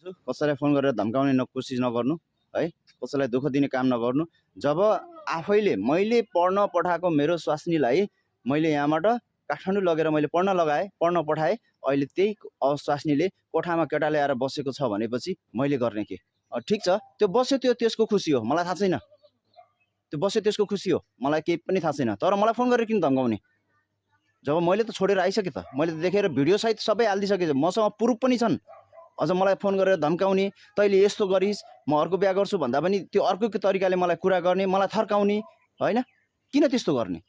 कसैलाई फोन गरेर धम्काउने कोसिस नगर्नु है, कसैलाई दुःख दिने काम नगर्नु। जब आफैले मैले पढ्न पठाएको मेरो स्वास्नीलाई मैले यहाँबाट काठमाडौँ लगेर मैले पढ्न पठाएँ, अहिले त्यही स्वास्नीले कोठामा केटा ल्याएर बसेको छ भनेपछि मैले गर्ने के? ठिक छ, त्यो बस्यो, त्यो त्यसको खुसी हो, मलाई थाहा छैन। त्यो बस्यो त्यसको खुसी हो, मलाई केही पनि थाहा छैन। तर मलाई फोन गरेर किन धम्काउने? जब मैले त छोडेर आइसकेँ त, मैले त देखेर भिडियो सहित सबै हालिदिइसकेँ, मसँग प्रुफ पनि छन्। अझ मलाई फोन गरेर धम्काउने, तैँले यस्तो गरिस्, म अर्को बिहा गर्छु भन्दा पनि त्यो अर्को तरिकाले मलाई कुरा गर्ने, मलाई थर्काउने, होइन? किन त्यस्तो गर्ने?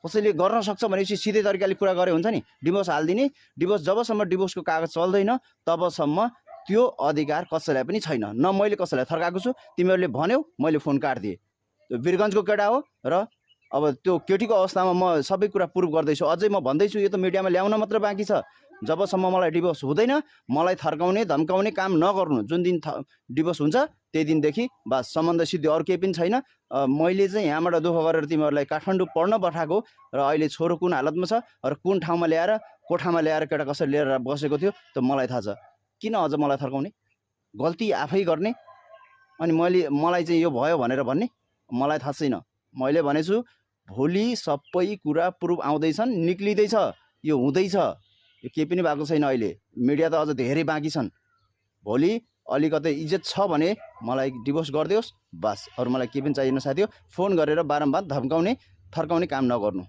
कसैले गर्न सक्छ भनेपछि सिधै तरिकाले कुरा गरे हुन्छ नि। डिभोर्स हालिदिने, डिभोर्स जबसम्म डिभोर्सको कागज चल्दैन तबसम्म त्यो अधिकार कसैलाई पनि छैन। न मैले कसैलाई थर्काएको छु, तिमीहरूले भन्यौ मैले फोन काटिदिएँ। त्यो वीरगन्जको केटा हो र अब त्यो केटीको अवस्थामा म सबै कुरा प्रुफ गर्दैछु। अझै म भन्दैछु, यो त मिडियामा ल्याउन मात्र बाँकी छ। जबसम्म मलाई डिभोर्स हुँदैन, मलाई थर्काउने धम्काउने काम नगर्नु। जुन दिन डिभोर्स हुन्छ त्यही दिनदेखि बस सम्बन्ध सिद्धि, अरू केही पनि छैन। मैले चाहिँ यहाँबाट दुःख गरेर तिमीहरूलाई काठमाडौँ पढ्न पठाएको र अहिले छोरो कुन हालतमा छ र कुन ठाउँमा ल्याएर कोठामा ल्याएर केटा कसरी लिएर बसेको थियो त मलाई थाहा छ। किन अझ मलाई थर्काउने? गल्ती आफै गर्ने अनि मलाई चाहिँ यो भयो भनेर भन्ने मलाई थाहा छैन। मैले भनेछु भोलि सबै कुरा प्रुफ आउँदैछन्, निक्लिँदैछ, यो हुँदैछ, यो केही पनि भएको छैन। अहिले मिडिया त अझ धेरै बाँकी छन्। भोलि अलिकति इज्जत छ भने मलाई डिभोर्स गरिदियोस्, बस। अरू मलाई केही पनि चाहिएन साथी हो। फोन गरेर बारम्बार धम्काउने थर्काउने काम नगर्नु।